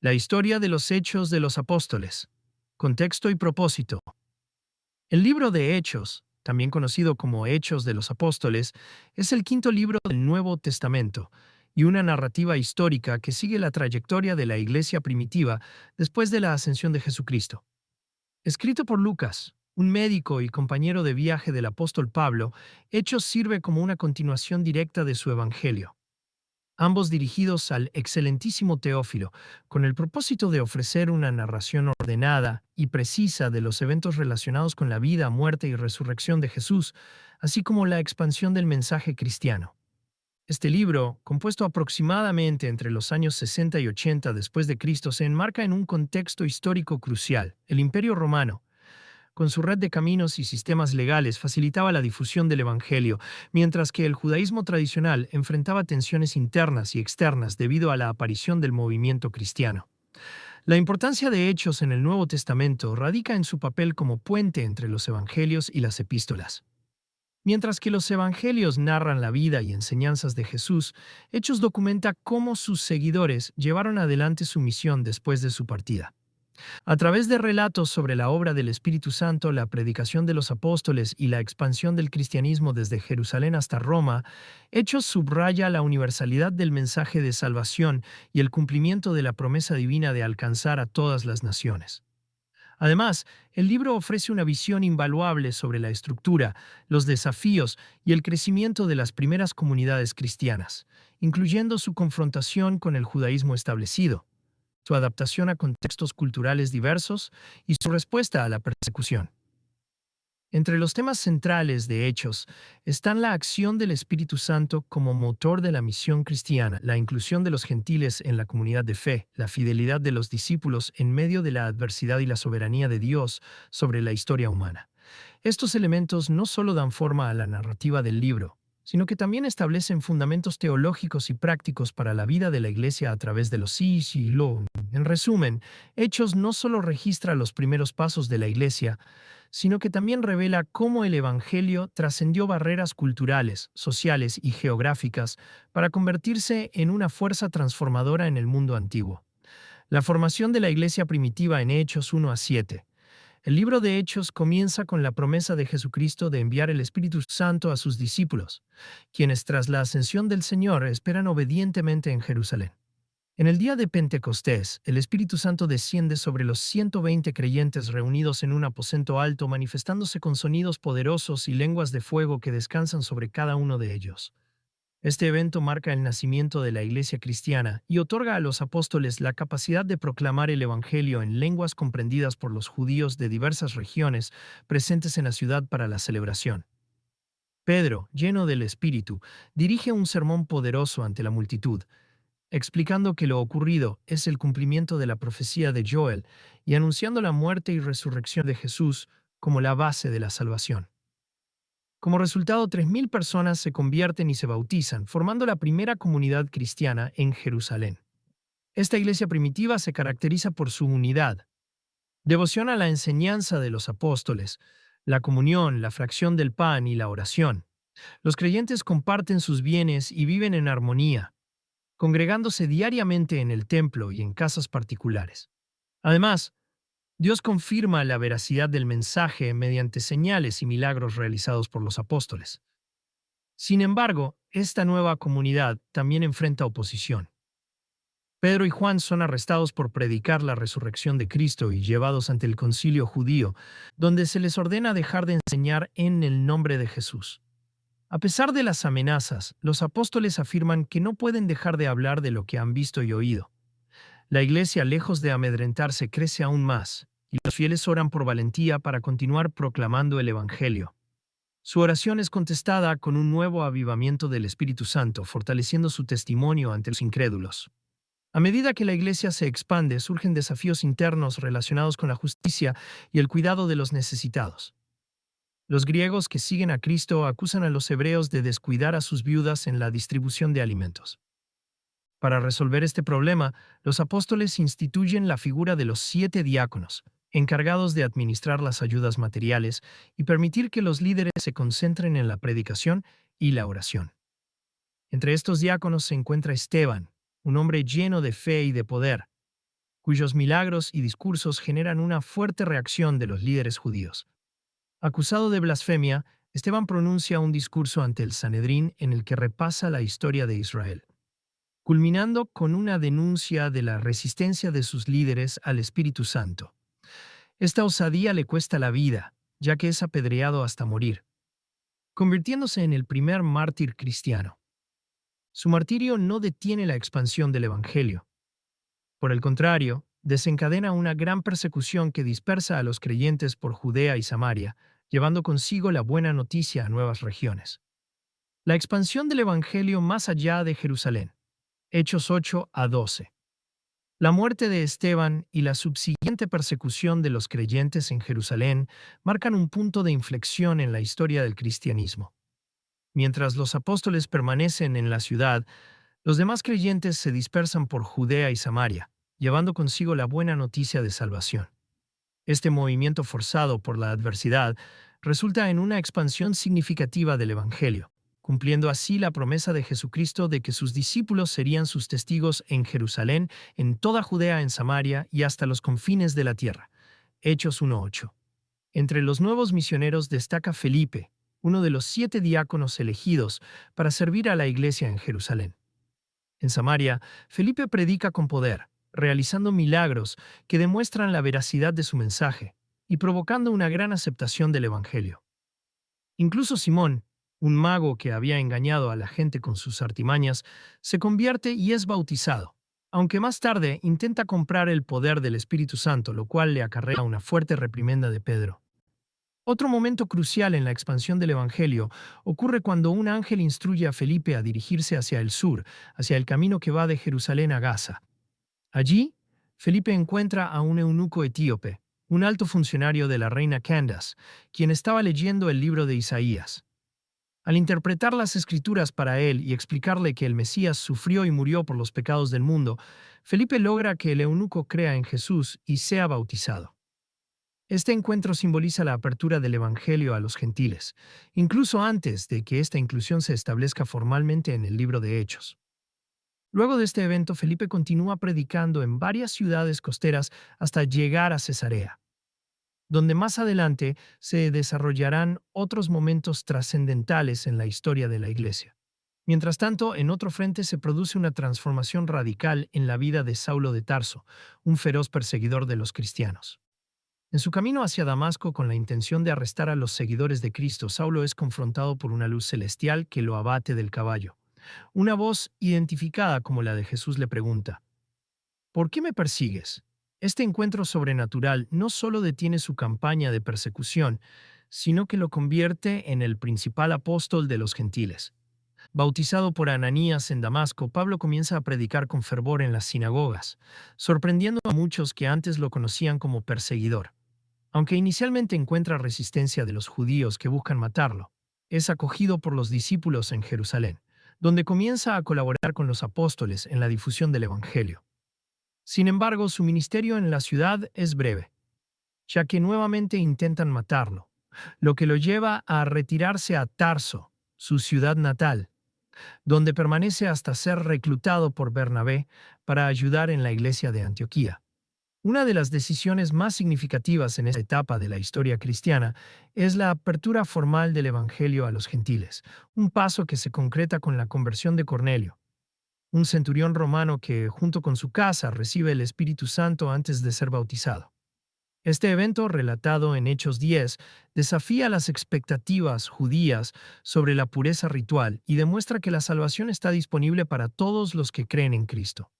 La historia de los Hechos de los Apóstoles. Contexto y propósito. El libro de Hechos, también conocido como Hechos de los Apóstoles, es el quinto libro del Nuevo Testamento y una narrativa histórica que sigue la trayectoria de la iglesia primitiva después de la ascensión de Jesucristo. Escrito por Lucas, un médico y compañero de viaje del apóstol Pablo, Hechos sirve como una continuación directa de su evangelio, ambos dirigidos al excelentísimo Teófilo, con el propósito de ofrecer una narración ordenada y precisa de los eventos relacionados con la vida, muerte y resurrección de Jesús, así como la expansión del mensaje cristiano. Este libro, compuesto aproximadamente entre los años 60 y 80 después de Cristo, se enmarca en un contexto histórico crucial, el Imperio Romano. Con su red de caminos y sistemas legales facilitaba la difusión del Evangelio, mientras que el judaísmo tradicional enfrentaba tensiones internas y externas debido a la aparición del movimiento cristiano. La importancia de Hechos en el Nuevo Testamento radica en su papel como puente entre los Evangelios y las epístolas. Mientras que los Evangelios narran la vida y enseñanzas de Jesús, Hechos documenta cómo sus seguidores llevaron adelante su misión después de su partida. A través de relatos sobre la obra del Espíritu Santo, la predicación de los apóstoles y la expansión del cristianismo desde Jerusalén hasta Roma, Hechos subraya la universalidad del mensaje de salvación y el cumplimiento de la promesa divina de alcanzar a todas las naciones. Además, el libro ofrece una visión invaluable sobre la estructura, los desafíos y el crecimiento de las primeras comunidades cristianas, incluyendo su confrontación con el judaísmo establecido, su adaptación a contextos culturales diversos y su respuesta a la persecución. Entre los temas centrales de Hechos están la acción del Espíritu Santo como motor de la misión cristiana, la inclusión de los gentiles en la comunidad de fe, la fidelidad de los discípulos en medio de la adversidad y la soberanía de Dios sobre la historia humana. Estos elementos no solo dan forma a la narrativa del libro, sino que también establecen fundamentos teológicos y prácticos para la vida de la Iglesia a través de los sí y lo. En resumen, Hechos no solo registra los primeros pasos de la Iglesia, sino que también revela cómo el Evangelio trascendió barreras culturales, sociales y geográficas para convertirse en una fuerza transformadora en el mundo antiguo. La formación de la Iglesia primitiva en Hechos 1 a 7. El libro de Hechos comienza con la promesa de Jesucristo de enviar el Espíritu Santo a sus discípulos, quienes tras la ascensión del Señor esperan obedientemente en Jerusalén. En el día de Pentecostés, el Espíritu Santo desciende sobre los 120 creyentes reunidos en un aposento alto, manifestándose con sonidos poderosos y lenguas de fuego que descansan sobre cada uno de ellos. Este evento marca el nacimiento de la Iglesia cristiana y otorga a los apóstoles la capacidad de proclamar el Evangelio en lenguas comprendidas por los judíos de diversas regiones presentes en la ciudad para la celebración. Pedro, lleno del Espíritu, dirige un sermón poderoso ante la multitud, explicando que lo ocurrido es el cumplimiento de la profecía de Joel y anunciando la muerte y resurrección de Jesús como la base de la salvación. Como resultado, 3.000 personas se convierten y se bautizan, formando la primera comunidad cristiana en Jerusalén. Esta iglesia primitiva se caracteriza por su unidad, devoción a la enseñanza de los apóstoles, la comunión, la fracción del pan y la oración. Los creyentes comparten sus bienes y viven en armonía, congregándose diariamente en el templo y en casas particulares. Además, Dios confirma la veracidad del mensaje mediante señales y milagros realizados por los apóstoles. Sin embargo, esta nueva comunidad también enfrenta oposición. Pedro y Juan son arrestados por predicar la resurrección de Cristo y llevados ante el concilio judío, donde se les ordena dejar de enseñar en el nombre de Jesús. A pesar de las amenazas, los apóstoles afirman que no pueden dejar de hablar de lo que han visto y oído. La iglesia, lejos de amedrentarse, crece aún más, y los fieles oran por valentía para continuar proclamando el Evangelio. Su oración es contestada con un nuevo avivamiento del Espíritu Santo, fortaleciendo su testimonio ante los incrédulos. A medida que la iglesia se expande, surgen desafíos internos relacionados con la justicia y el cuidado de los necesitados. Los griegos que siguen a Cristo acusan a los hebreos de descuidar a sus viudas en la distribución de alimentos. Para resolver este problema, los apóstoles instituyen la figura de los 7 diáconos, encargados de administrar las ayudas materiales y permitir que los líderes se concentren en la predicación y la oración. Entre estos diáconos se encuentra Esteban, un hombre lleno de fe y de poder. cuyos milagros y discursos generan una fuerte reacción de los líderes judíos. Acusado de blasfemia, Esteban pronuncia un discurso ante el Sanedrín en el que repasa la historia de Israel, culminando con una denuncia de la resistencia de sus líderes al Espíritu Santo. Esta osadía le cuesta la vida, ya que es apedreado hasta morir, convirtiéndose en el primer mártir cristiano. Su martirio no detiene la expansión del Evangelio. Por el contrario, desencadena una gran persecución que dispersa a los creyentes por Judea y Samaria, llevando consigo la buena noticia a nuevas regiones. La expansión del Evangelio más allá de Jerusalén. Hechos 8 a 12. La muerte de Esteban y la subsiguiente persecución de los creyentes en Jerusalén marcan un punto de inflexión en la historia del cristianismo. Mientras los apóstoles permanecen en la ciudad, los demás creyentes se dispersan por Judea y Samaria, llevando consigo la buena noticia de salvación. Este movimiento forzado por la adversidad resulta en una expansión significativa del Evangelio, cumpliendo así la promesa de Jesucristo de que sus discípulos serían sus testigos en Jerusalén, en toda Judea, en Samaria y hasta los confines de la tierra. Hechos 1:8. Entre los nuevos misioneros destaca Felipe, uno de los 7 diáconos elegidos para servir a la iglesia en Jerusalén. En Samaria, Felipe predica con poder, realizando milagros que demuestran la veracidad de su mensaje y provocando una gran aceptación del Evangelio. Incluso Simón, un mago que había engañado a la gente con sus artimañas, se convierte y es bautizado, aunque más tarde intenta comprar el poder del Espíritu Santo, lo cual le acarrea una fuerte reprimenda de Pedro. Otro momento crucial en la expansión del Evangelio ocurre cuando un ángel instruye a Felipe a dirigirse hacia el sur, hacia el camino que va de Jerusalén a Gaza. Allí, Felipe encuentra a un eunuco etíope, un alto funcionario de la reina Candace, quien estaba leyendo el libro de Isaías. Al interpretar las escrituras para él y explicarle que el Mesías sufrió y murió por los pecados del mundo, Felipe logra que el eunuco crea en Jesús y sea bautizado. Este encuentro simboliza la apertura del Evangelio a los gentiles, incluso antes de que esta inclusión se establezca formalmente en el libro de Hechos. Luego de este evento, Felipe continúa predicando en varias ciudades costeras hasta llegar a Cesarea, donde más adelante se desarrollarán otros momentos trascendentales en la historia de la Iglesia. Mientras tanto, en otro frente se produce una transformación radical en la vida de Saulo de Tarso, un feroz perseguidor de los cristianos. En su camino hacia Damasco con la intención de arrestar a los seguidores de Cristo, Saulo es confrontado por una luz celestial que lo abate del caballo. Una voz identificada como la de Jesús le pregunta: ¿por qué me persigues? Este encuentro sobrenatural no solo detiene su campaña de persecución, sino que lo convierte en el principal apóstol de los gentiles. Bautizado por Ananías en Damasco, Pablo comienza a predicar con fervor en las sinagogas, sorprendiendo a muchos que antes lo conocían como perseguidor. Aunque inicialmente encuentra resistencia de los judíos que buscan matarlo, es acogido por los discípulos en Jerusalén, donde comienza a colaborar con los apóstoles en la difusión del Evangelio. Sin embargo, su ministerio en la ciudad es breve, ya que nuevamente intentan matarlo, lo que lo lleva a retirarse a Tarso, su ciudad natal, donde permanece hasta ser reclutado por Bernabé para ayudar en la iglesia de Antioquía. Una de las decisiones más significativas en esta etapa de la historia cristiana es la apertura formal del Evangelio a los gentiles, un paso que se concreta con la conversión de Cornelio, un centurión romano que, junto con su casa, recibe el Espíritu Santo antes de ser bautizado. Este evento, relatado en Hechos 10, desafía las expectativas judías sobre la pureza ritual y demuestra que la salvación está disponible para todos los que creen en Cristo.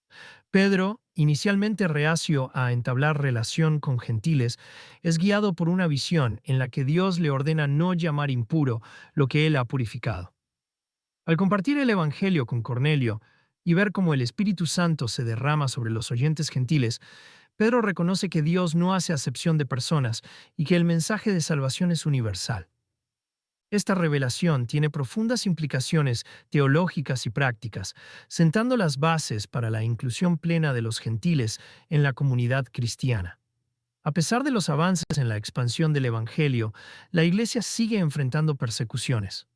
Pedro, inicialmente reacio a entablar relación con gentiles, es guiado por una visión en la que Dios le ordena no llamar impuro lo que él ha purificado. Al compartir el Evangelio con Cornelio y ver cómo el Espíritu Santo se derrama sobre los oyentes gentiles, Pedro reconoce que Dios no hace acepción de personas y que el mensaje de salvación es universal. Esta revelación tiene profundas implicaciones teológicas y prácticas, sentando las bases para la inclusión plena de los gentiles en la comunidad cristiana. A pesar de los avances en la expansión del Evangelio, la Iglesia sigue enfrentando persecuciones.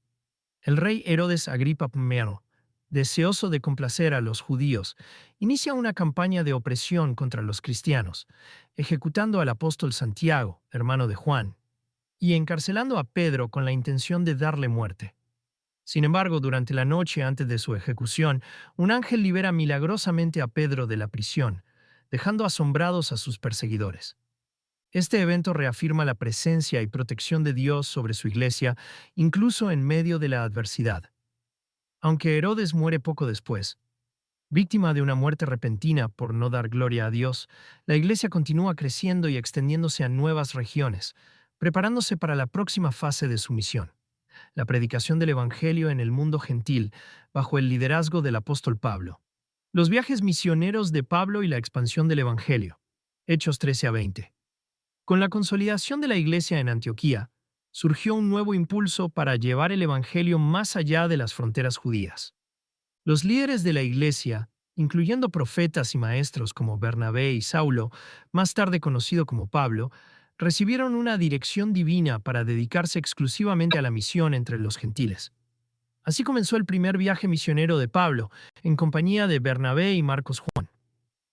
El rey Herodes Agripa I, deseoso de complacer a los judíos, inicia una campaña de opresión contra los cristianos, ejecutando al apóstol Santiago, hermano de Juan, y encarcelando a Pedro con la intención de darle muerte. Sin embargo, durante la noche antes de su ejecución, un ángel libera milagrosamente a Pedro de la prisión, dejando asombrados a sus perseguidores. Este evento reafirma la presencia y protección de Dios sobre su iglesia, incluso en medio de la adversidad. Aunque Herodes muere poco después, víctima de una muerte repentina por no dar gloria a Dios, la iglesia continúa creciendo y extendiéndose a nuevas regiones, preparándose para la próxima fase de su misión, la predicación del Evangelio en el mundo gentil, bajo el liderazgo del apóstol Pablo. Los viajes misioneros de Pablo y la expansión del Evangelio. Hechos 13 a 20. Con la consolidación de la iglesia en Antioquía, surgió un nuevo impulso para llevar el Evangelio más allá de las fronteras judías. Los líderes de la iglesia, incluyendo profetas y maestros como Bernabé y Saulo, más tarde conocido como Pablo, recibieron una dirección divina para dedicarse exclusivamente a la misión entre los gentiles. Así comenzó el primer viaje misionero de Pablo, en compañía de Bernabé y Marcos Juan.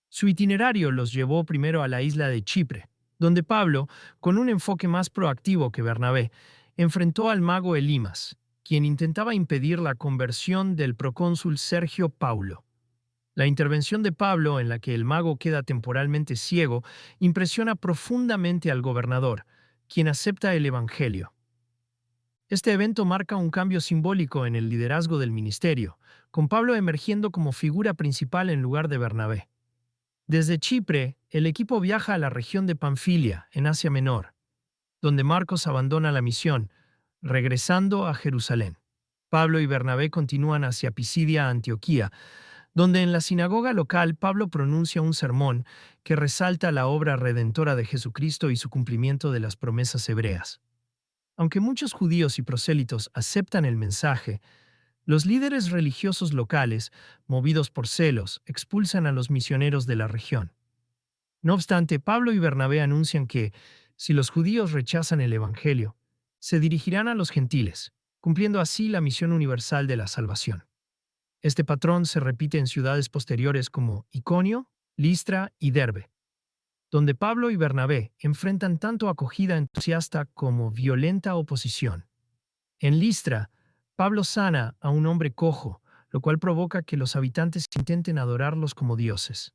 Su itinerario los llevó primero a la isla de Chipre, donde Pablo, con un enfoque más proactivo que Bernabé, enfrentó al mago Elimas, quien intentaba impedir la conversión del procónsul Sergio Paulo. La intervención de Pablo, en la que el mago queda temporalmente ciego, impresiona profundamente al gobernador, quien acepta el Evangelio. Este evento marca un cambio simbólico en el liderazgo del ministerio, con Pablo emergiendo como figura principal en lugar de Bernabé. Desde Chipre, el equipo viaja a la región de Panfilia, en Asia Menor, donde Marcos abandona la misión, regresando a Jerusalén. Pablo y Bernabé continúan hacia Pisidia, Antioquía, donde en la sinagoga local Pablo pronuncia un sermón que resalta la obra redentora de Jesucristo y su cumplimiento de las promesas hebreas. Aunque muchos judíos y prosélitos aceptan el mensaje, los líderes religiosos locales, movidos por celos, expulsan a los misioneros de la región. No obstante, Pablo y Bernabé anuncian que, si los judíos rechazan el Evangelio, se dirigirán a los gentiles, cumpliendo así la misión universal de la salvación. Este patrón se repite en ciudades posteriores como Iconio, Listra y Derbe, donde Pablo y Bernabé enfrentan tanto acogida entusiasta como violenta oposición. En Listra, Pablo sana a un hombre cojo, lo cual provoca que los habitantes intenten adorarlos como dioses.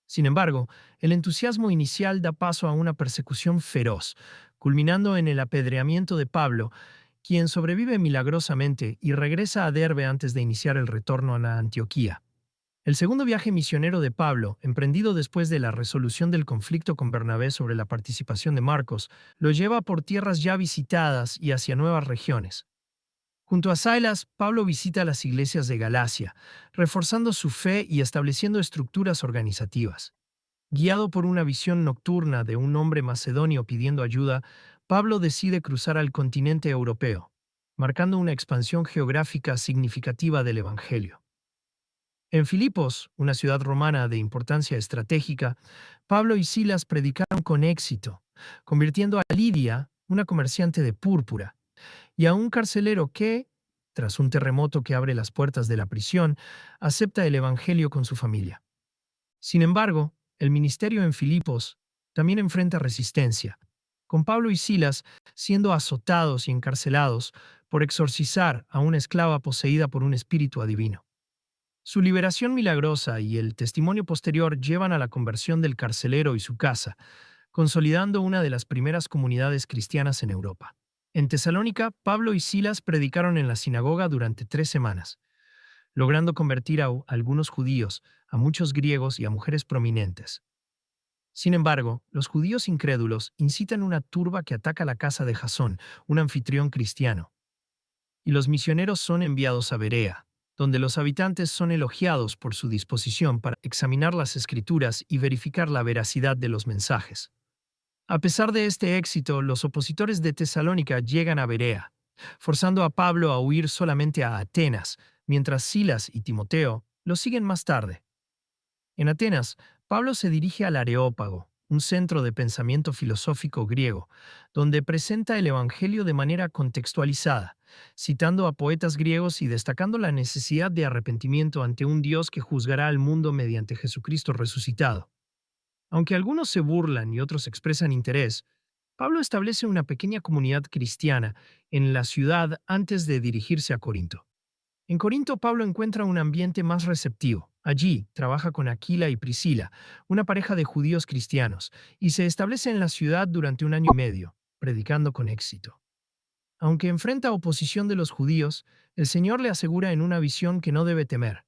Sin embargo, el entusiasmo inicial da paso a una persecución feroz, culminando en el apedreamiento de Pablo, quien sobrevive milagrosamente y regresa a Derbe antes de iniciar el retorno a la Antioquía. El segundo viaje misionero de Pablo, emprendido después de la resolución del conflicto con Bernabé sobre la participación de Marcos, lo lleva por tierras ya visitadas y hacia nuevas regiones. Junto a Silas, Pablo visita las iglesias de Galacia, reforzando su fe y estableciendo estructuras organizativas. Guiado por una visión nocturna de un hombre macedonio pidiendo ayuda, Pablo decide cruzar al continente europeo, marcando una expansión geográfica significativa del Evangelio. En Filipos, una ciudad romana de importancia estratégica, Pablo y Silas predicaron con éxito, convirtiendo a Lidia, una comerciante de púrpura, y a un carcelero que, tras un terremoto que abre las puertas de la prisión, acepta el Evangelio con su familia. Sin embargo, el ministerio en Filipos también enfrenta resistencia, con Pablo y Silas siendo azotados y encarcelados por exorcizar a una esclava poseída por un espíritu adivino. Su liberación milagrosa y el testimonio posterior llevan a la conversión del carcelero y su casa, consolidando una de las primeras comunidades cristianas en Europa. En Tesalónica, Pablo y Silas predicaron en la sinagoga durante 3 semanas, logrando convertir a algunos judíos, a muchos griegos y a mujeres prominentes. Sin embargo, los judíos incrédulos incitan una turba que ataca la casa de Jasón, un anfitrión cristiano, y los misioneros son enviados a Berea, donde los habitantes son elogiados por su disposición para examinar las escrituras y verificar la veracidad de los mensajes. A pesar de este éxito, los opositores de Tesalónica llegan a Berea, forzando a Pablo a huir solamente a Atenas, mientras Silas y Timoteo lo siguen más tarde. En Atenas, Pablo se dirige al Areópago, un centro de pensamiento filosófico griego, donde presenta el Evangelio de manera contextualizada, citando a poetas griegos y destacando la necesidad de arrepentimiento ante un Dios que juzgará al mundo mediante Jesucristo resucitado. Aunque algunos se burlan y otros expresan interés, Pablo establece una pequeña comunidad cristiana en la ciudad antes de dirigirse a Corinto. En Corinto, Pablo encuentra un ambiente más receptivo. Allí trabaja con Aquila y Priscila, una pareja de judíos cristianos, y se establece en la ciudad durante un año y medio, predicando con éxito. Aunque enfrenta oposición de los judíos, el Señor le asegura en una visión que no debe temer,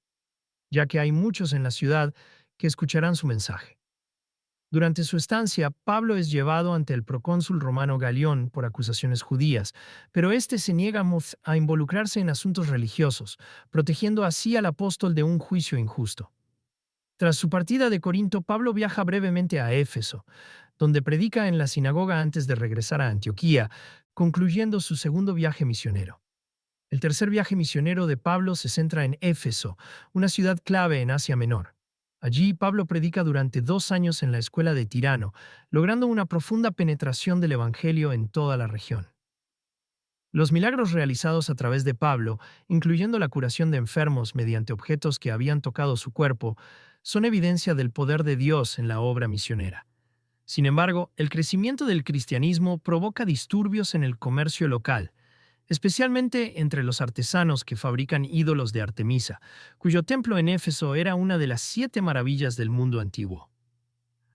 ya que hay muchos en la ciudad que escucharán su mensaje. Durante su estancia, Pablo es llevado ante el procónsul romano Galión por acusaciones judías, pero éste se niega a involucrarse en asuntos religiosos, protegiendo así al apóstol de un juicio injusto. Tras su partida de Corinto, Pablo viaja brevemente a Éfeso, donde predica en la sinagoga antes de regresar a Antioquía, concluyendo su segundo viaje misionero. El tercer viaje misionero de Pablo se centra en Éfeso, una ciudad clave en Asia Menor. Allí Pablo predica durante 2 años en la escuela de Tirano, logrando una profunda penetración del Evangelio en toda la región. Los milagros realizados a través de Pablo, incluyendo la curación de enfermos mediante objetos que habían tocado su cuerpo, son evidencia del poder de Dios en la obra misionera. Sin embargo, el crecimiento del cristianismo provoca disturbios en el comercio local, especialmente entre los artesanos que fabrican ídolos de Artemisa, cuyo templo en Éfeso era una de las 7 maravillas del mundo antiguo.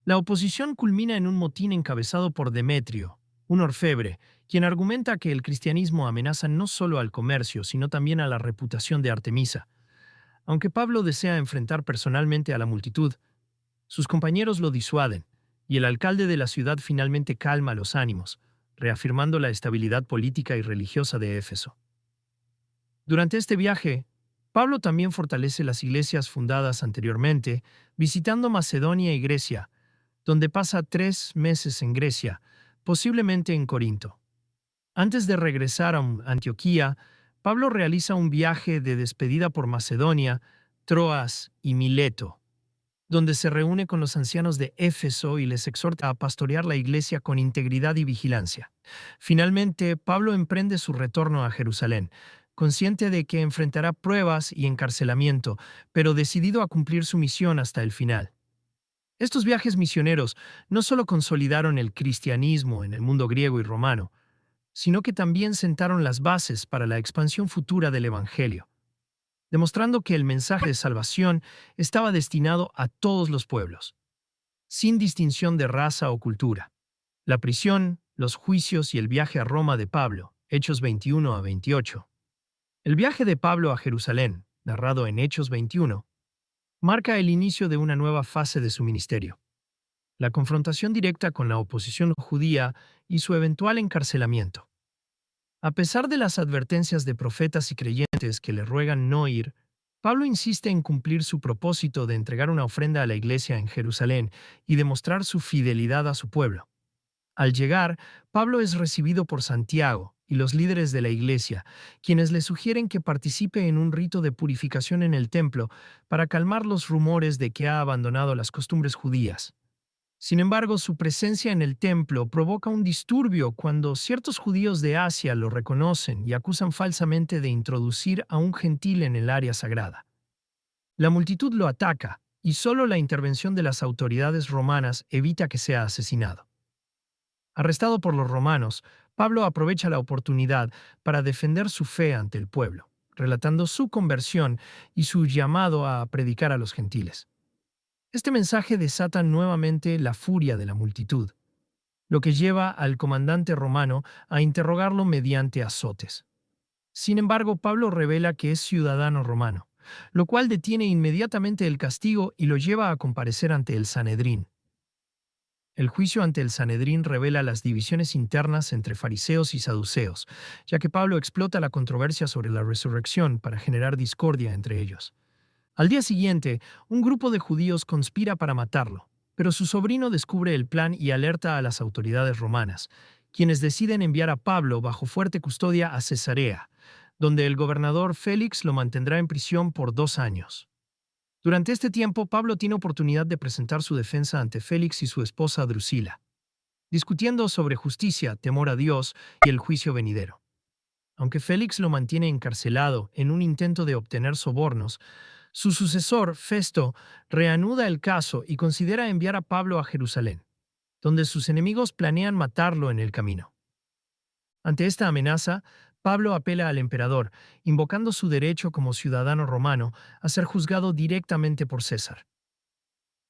La oposición culmina en un motín encabezado por Demetrio, un orfebre, quien argumenta que el cristianismo amenaza no solo al comercio, sino también a la reputación de Artemisa. Aunque Pablo desea enfrentar personalmente a la multitud, sus compañeros lo disuaden, y el alcalde de la ciudad finalmente calma los ánimos, reafirmando la estabilidad política y religiosa de Éfeso. Durante este viaje, Pablo también fortalece las iglesias fundadas anteriormente, visitando Macedonia y Grecia, donde pasa 3 meses en Grecia, posiblemente en Corinto. Antes de regresar a Antioquía, Pablo realiza un viaje de despedida por Macedonia, Troas y Mileto, donde se reúne con los ancianos de Éfeso y les exhorta a pastorear la iglesia con integridad y vigilancia. Finalmente, Pablo emprende su retorno a Jerusalén, consciente de que enfrentará pruebas y encarcelamiento, pero decidido a cumplir su misión hasta el final. Estos viajes misioneros no solo consolidaron el cristianismo en el mundo griego y romano, sino que también sentaron las bases para la expansión futura del Evangelio, demostrando que el mensaje de salvación estaba destinado a todos los pueblos, sin distinción de raza o cultura. La prisión, los juicios y el viaje a Roma de Pablo, Hechos 21 a 28. El viaje de Pablo a Jerusalén, narrado en Hechos 21, marca el inicio de una nueva fase de su ministerio. La confrontación directa con la oposición judía y su eventual encarcelamiento. A pesar de las advertencias de profetas y creyentes que le ruegan no ir, Pablo insiste en cumplir su propósito de entregar una ofrenda a la iglesia en Jerusalén y demostrar su fidelidad a su pueblo. Al llegar, Pablo es recibido por Santiago y los líderes de la iglesia, quienes le sugieren que participe en un rito de purificación en el templo para calmar los rumores de que ha abandonado las costumbres judías. Sin embargo, su presencia en el templo provoca un disturbio cuando ciertos judíos de Asia lo reconocen y acusan falsamente de introducir a un gentil en el área sagrada. La multitud lo ataca y solo la intervención de las autoridades romanas evita que sea asesinado. Arrestado por los romanos, Pablo aprovecha la oportunidad para defender su fe ante el pueblo, relatando su conversión y su llamado a predicar a los gentiles. Este mensaje desata nuevamente la furia de la multitud, lo que lleva al comandante romano a interrogarlo mediante azotes. Sin embargo, Pablo revela que es ciudadano romano, lo cual detiene inmediatamente el castigo y lo lleva a comparecer ante el Sanedrín. El juicio ante el Sanedrín revela las divisiones internas entre fariseos y saduceos, ya que Pablo explota la controversia sobre la resurrección para generar discordia entre ellos. Al día siguiente, un grupo de judíos conspira para matarlo, pero su sobrino descubre el plan y alerta a las autoridades romanas, quienes deciden enviar a Pablo bajo fuerte custodia a Cesarea, donde el gobernador Félix lo mantendrá en prisión por 2 años. Durante este tiempo, Pablo tiene oportunidad de presentar su defensa ante Félix y su esposa Drusila, discutiendo sobre justicia, temor a Dios y el juicio venidero. Aunque Félix lo mantiene encarcelado en un intento de obtener sobornos, su sucesor, Festo, reanuda el caso y considera enviar a Pablo a Jerusalén, donde sus enemigos planean matarlo en el camino. Ante esta amenaza, Pablo apela al emperador, invocando su derecho como ciudadano romano a ser juzgado directamente por César.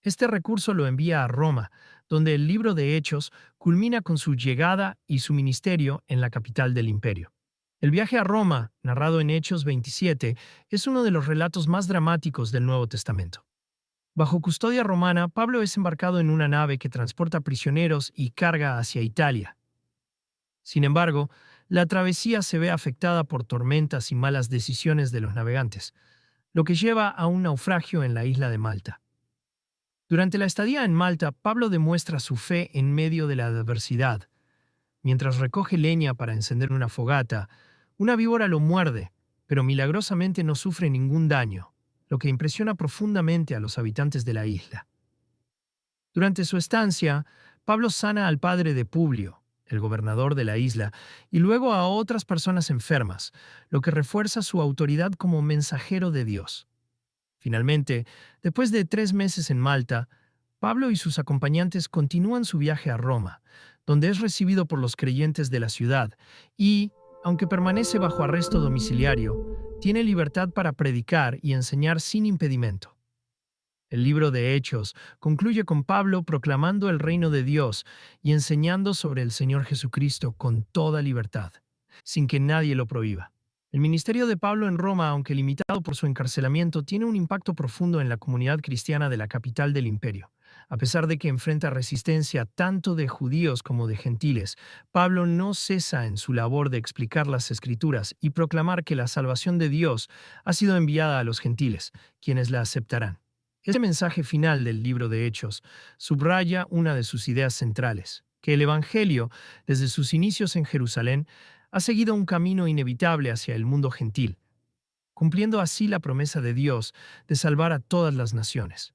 Este recurso lo envía a Roma, donde el libro de Hechos culmina con su llegada y su ministerio en la capital del imperio. El viaje a Roma, narrado en Hechos 27, es uno de los relatos más dramáticos del Nuevo Testamento. Bajo custodia romana, Pablo es embarcado en una nave que transporta prisioneros y carga hacia Italia. Sin embargo, la travesía se ve afectada por tormentas y malas decisiones de los navegantes, lo que lleva a un naufragio en la isla de Malta. Durante la estadía en Malta, Pablo demuestra su fe en medio de la adversidad. Mientras recoge leña para encender una fogata, una víbora lo muerde, pero milagrosamente no sufre ningún daño, lo que impresiona profundamente a los habitantes de la isla. Durante su estancia, Pablo sana al padre de Publio, el gobernador de la isla, y luego a otras personas enfermas, lo que refuerza su autoridad como mensajero de Dios. Finalmente, después de 3 meses en Malta, Pablo y sus acompañantes continúan su viaje a Roma, donde es recibido por los creyentes de la ciudad y, aunque permanece bajo arresto domiciliario, tiene libertad para predicar y enseñar sin impedimento. El libro de Hechos concluye con Pablo proclamando el reino de Dios y enseñando sobre el Señor Jesucristo con toda libertad, sin que nadie lo prohíba. El ministerio de Pablo en Roma, aunque limitado por su encarcelamiento, tiene un impacto profundo en la comunidad cristiana de la capital del imperio. A pesar de que enfrenta resistencia tanto de judíos como de gentiles, Pablo no cesa en su labor de explicar las Escrituras y proclamar que la salvación de Dios ha sido enviada a los gentiles, quienes la aceptarán. Este mensaje final del libro de Hechos subraya una de sus ideas centrales, que el Evangelio, desde sus inicios en Jerusalén, ha seguido un camino inevitable hacia el mundo gentil, cumpliendo así la promesa de Dios de salvar a todas las naciones.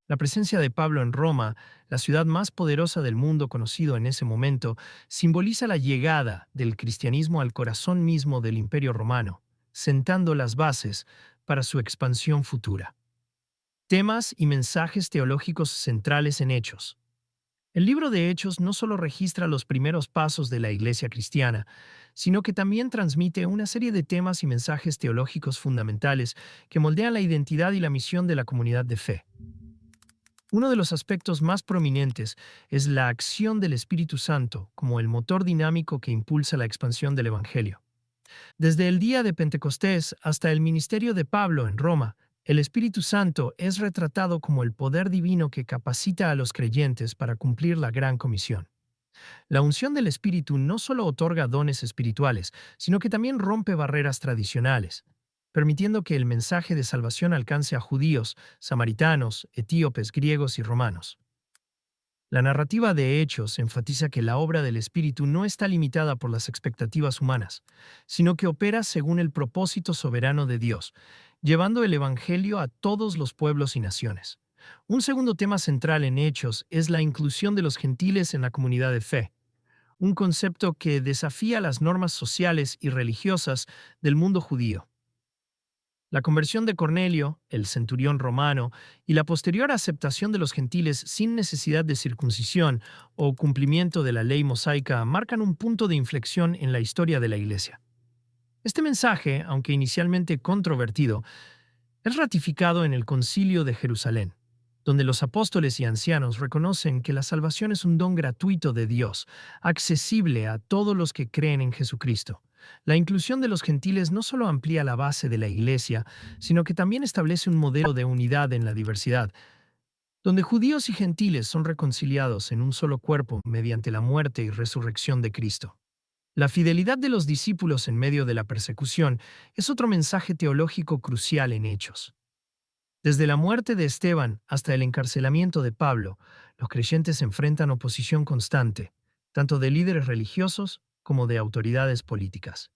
La presencia de Pablo en Roma, la ciudad más poderosa del mundo conocido en ese momento, simboliza la llegada del cristianismo al corazón mismo del Imperio Romano, sentando las bases para su expansión futura. Temas y mensajes teológicos centrales en Hechos. El libro de Hechos no solo registra los primeros pasos de la Iglesia cristiana, sino que también transmite una serie de temas y mensajes teológicos fundamentales que moldean la identidad y la misión de la comunidad de fe. Uno de los aspectos más prominentes es la acción del Espíritu Santo como el motor dinámico que impulsa la expansión del Evangelio. Desde el día de Pentecostés hasta el ministerio de Pablo en Roma, el Espíritu Santo es retratado como el poder divino que capacita a los creyentes para cumplir la gran comisión. La unción del Espíritu no solo otorga dones espirituales, sino que también rompe barreras tradicionales, permitiendo que el mensaje de salvación alcance a judíos, samaritanos, etíopes, griegos y romanos. La narrativa de Hechos enfatiza que la obra del Espíritu no está limitada por las expectativas humanas, sino que opera según el propósito soberano de Dios, llevando el Evangelio a todos los pueblos y naciones. Un segundo tema central en Hechos es la inclusión de los gentiles en la comunidad de fe, un concepto que desafía las normas sociales y religiosas del mundo judío. La conversión de Cornelio, el centurión romano, y la posterior aceptación de los gentiles sin necesidad de circuncisión o cumplimiento de la ley mosaica marcan un punto de inflexión en la historia de la Iglesia. Este mensaje, aunque inicialmente controvertido, es ratificado en el Concilio de Jerusalén, donde los apóstoles y ancianos reconocen que la salvación es un don gratuito de Dios, accesible a todos los que creen en Jesucristo. La inclusión de los gentiles no solo amplía la base de la Iglesia, sino que también establece un modelo de unidad en la diversidad, donde judíos y gentiles son reconciliados en un solo cuerpo mediante la muerte y resurrección de Cristo. La fidelidad de los discípulos en medio de la persecución es otro mensaje teológico crucial en Hechos. Desde la muerte de Esteban hasta el encarcelamiento de Pablo, los creyentes enfrentan oposición constante, tanto de líderes religiosos como de autoridades políticas.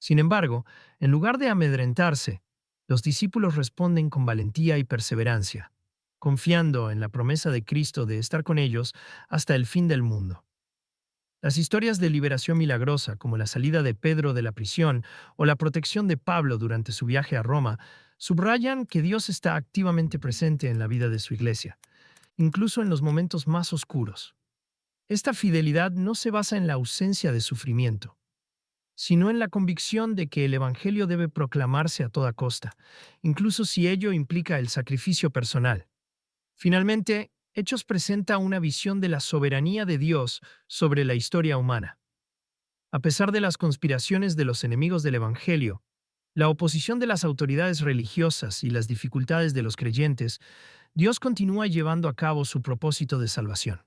Sin embargo, en lugar de amedrentarse, los discípulos responden con valentía y perseverancia, confiando en la promesa de Cristo de estar con ellos hasta el fin del mundo. Las historias de liberación milagrosa, como la salida de Pedro de la prisión o la protección de Pablo durante su viaje a Roma, subrayan que Dios está activamente presente en la vida de su iglesia, incluso en los momentos más oscuros. Esta fidelidad no se basa en la ausencia de sufrimiento, sino en la convicción de que el Evangelio debe proclamarse a toda costa, incluso si ello implica el sacrificio personal. Finalmente, Hechos presenta una visión de la soberanía de Dios sobre la historia humana. A pesar de las conspiraciones de los enemigos del Evangelio, la oposición de las autoridades religiosas y las dificultades de los creyentes, Dios continúa llevando a cabo su propósito de salvación.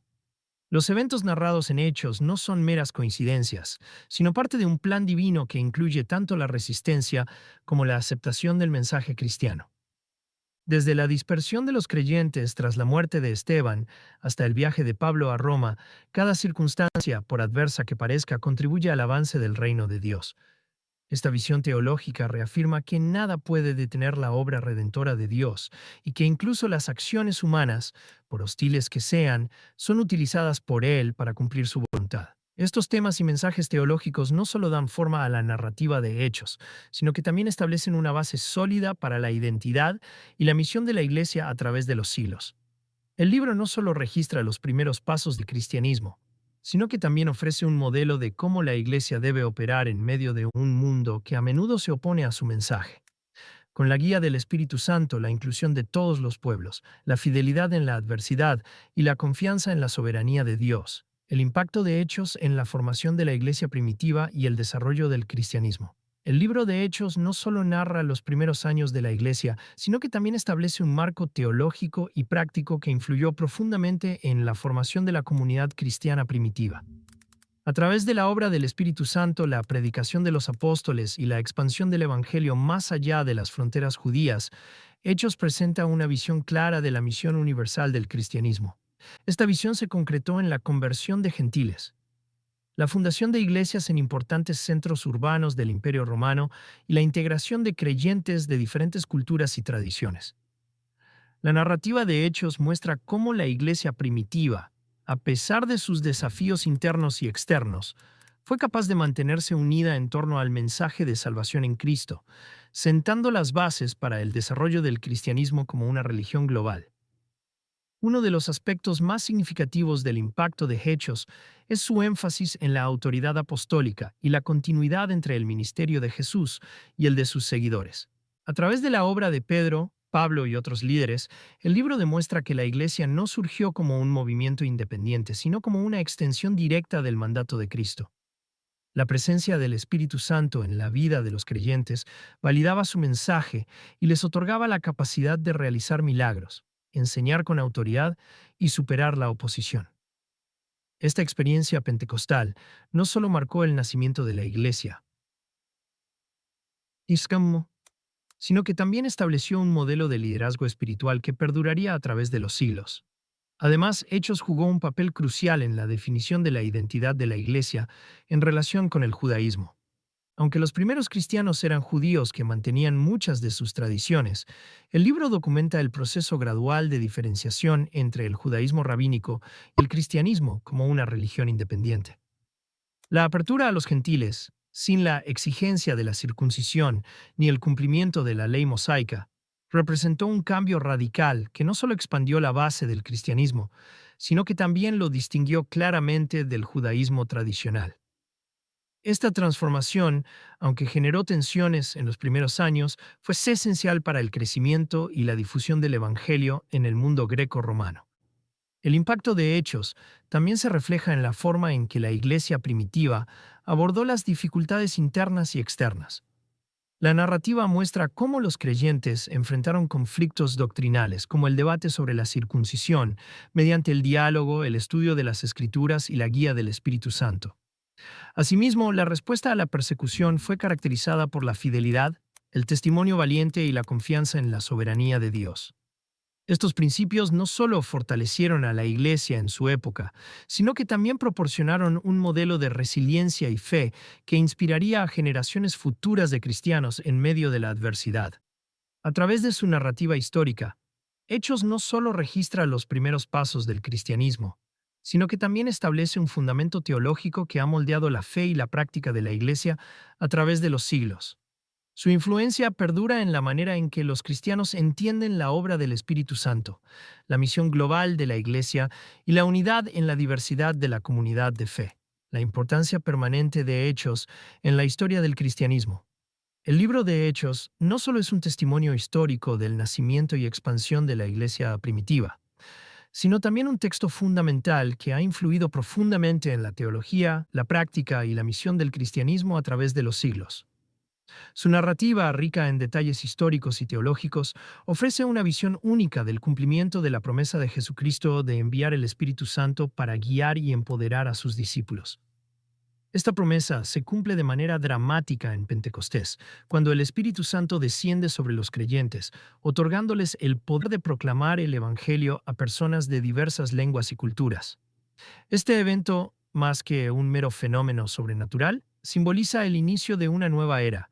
Los eventos narrados en Hechos no son meras coincidencias, sino parte de un plan divino que incluye tanto la resistencia como la aceptación del mensaje cristiano. Desde la dispersión de los creyentes tras la muerte de Esteban hasta el viaje de Pablo a Roma, cada circunstancia, por adversa que parezca, contribuye al avance del reino de Dios. Esta visión teológica reafirma que nada puede detener la obra redentora de Dios y que incluso las acciones humanas, por hostiles que sean, son utilizadas por Él para cumplir su voluntad. Estos temas y mensajes teológicos no solo dan forma a la narrativa de Hechos, sino que también establecen una base sólida para la identidad y la misión de la Iglesia a través de los siglos. El libro no solo registra los primeros pasos del cristianismo, sino que también ofrece un modelo de cómo la Iglesia debe operar en medio de un mundo que a menudo se opone a su mensaje. Con la guía del Espíritu Santo, la inclusión de todos los pueblos, la fidelidad en la adversidad y la confianza en la soberanía de Dios, el impacto de Hechos en la formación de la Iglesia primitiva y el desarrollo del cristianismo. El libro de Hechos no solo narra los primeros años de la Iglesia, sino que también establece un marco teológico y práctico que influyó profundamente en la formación de la comunidad cristiana primitiva. A través de la obra del Espíritu Santo, la predicación de los apóstoles y la expansión del Evangelio más allá de las fronteras judías, Hechos presenta una visión clara de la misión universal del cristianismo. Esta visión se concretó en la conversión de gentiles, la fundación de iglesias en importantes centros urbanos del Imperio Romano y la integración de creyentes de diferentes culturas y tradiciones. La narrativa de Hechos muestra cómo la iglesia primitiva, a pesar de sus desafíos internos y externos, fue capaz de mantenerse unida en torno al mensaje de salvación en Cristo, sentando las bases para el desarrollo del cristianismo como una religión global. Uno de los aspectos más significativos del impacto de Hechos es su énfasis en la autoridad apostólica y la continuidad entre el ministerio de Jesús y el de sus seguidores. A través de la obra de Pedro, Pablo y otros líderes, el libro demuestra que la Iglesia no surgió como un movimiento independiente, sino como una extensión directa del mandato de Cristo. La presencia del Espíritu Santo en la vida de los creyentes validaba su mensaje y les otorgaba la capacidad de realizar milagros, enseñar con autoridad y superar la oposición. Esta experiencia pentecostal no solo marcó el nacimiento de la Iglesia, sino que también estableció un modelo de liderazgo espiritual que perduraría a través de los siglos. Además, Hechos jugó un papel crucial en la definición de la identidad de la Iglesia en relación con el judaísmo. Aunque los primeros cristianos eran judíos que mantenían muchas de sus tradiciones, el libro documenta el proceso gradual de diferenciación entre el judaísmo rabínico y el cristianismo como una religión independiente. La apertura a los gentiles, sin la exigencia de la circuncisión ni el cumplimiento de la ley mosaica, representó un cambio radical que no solo expandió la base del cristianismo, sino que también lo distinguió claramente del judaísmo tradicional. Esta transformación, aunque generó tensiones en los primeros años, fue esencial para el crecimiento y la difusión del Evangelio en el mundo greco-romano. El impacto de Hechos también se refleja en la forma en que la Iglesia primitiva abordó las dificultades internas y externas. La narrativa muestra cómo los creyentes enfrentaron conflictos doctrinales, como el debate sobre la circuncisión, mediante el diálogo, el estudio de las Escrituras y la guía del Espíritu Santo. Asimismo, la respuesta a la persecución fue caracterizada por la fidelidad, el testimonio valiente y la confianza en la soberanía de Dios. Estos principios no solo fortalecieron a la Iglesia en su época, sino que también proporcionaron un modelo de resiliencia y fe que inspiraría a generaciones futuras de cristianos en medio de la adversidad. A través de su narrativa histórica, Hechos no solo registra los primeros pasos del cristianismo, sino que también establece un fundamento teológico que ha moldeado la fe y la práctica de la Iglesia a través de los siglos. Su influencia perdura en la manera en que los cristianos entienden la obra del Espíritu Santo, la misión global de la Iglesia y la unidad en la diversidad de la comunidad de fe. La importancia permanente de Hechos en la historia del cristianismo. El libro de Hechos no solo es un testimonio histórico del nacimiento y expansión de la Iglesia primitiva, sino también un texto fundamental que ha influido profundamente en la teología, la práctica y la misión del cristianismo a través de los siglos. Su narrativa, rica en detalles históricos y teológicos, ofrece una visión única del cumplimiento de la promesa de Jesucristo de enviar el Espíritu Santo para guiar y empoderar a sus discípulos. Esta promesa se cumple de manera dramática en Pentecostés, cuando el Espíritu Santo desciende sobre los creyentes, otorgándoles el poder de proclamar el Evangelio a personas de diversas lenguas y culturas. Este evento, más que un mero fenómeno sobrenatural, simboliza el inicio de una nueva era,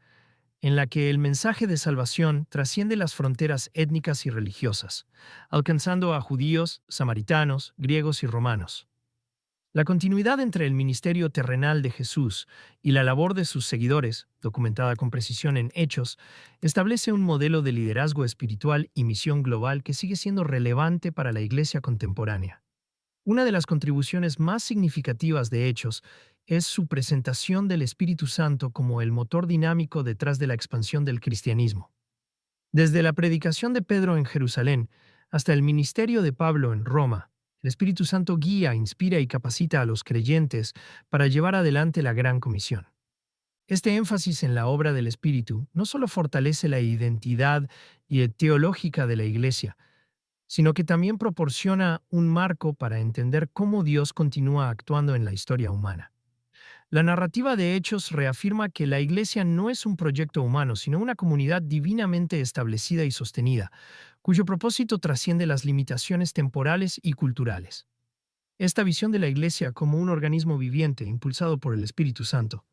en la que el mensaje de salvación trasciende las fronteras étnicas y religiosas, alcanzando a judíos, samaritanos, griegos y romanos. La continuidad entre el ministerio terrenal de Jesús y la labor de sus seguidores, documentada con precisión en Hechos, establece un modelo de liderazgo espiritual y misión global que sigue siendo relevante para la Iglesia contemporánea. Una de las contribuciones más significativas de Hechos es su presentación del Espíritu Santo como el motor dinámico detrás de la expansión del cristianismo. Desde la predicación de Pedro en Jerusalén hasta el ministerio de Pablo en Roma, el Espíritu Santo guía, inspira y capacita a los creyentes para llevar adelante la gran comisión. Este énfasis en la obra del Espíritu no solo fortalece la identidad y teológica de la Iglesia, sino que también proporciona un marco para entender cómo Dios continúa actuando en la historia humana. La narrativa de Hechos reafirma que la Iglesia no es un proyecto humano, sino una comunidad divinamente establecida y sostenida, cuyo propósito trasciende las limitaciones temporales y culturales. Esta visión de la Iglesia como un organismo viviente impulsado por el Espíritu Santo,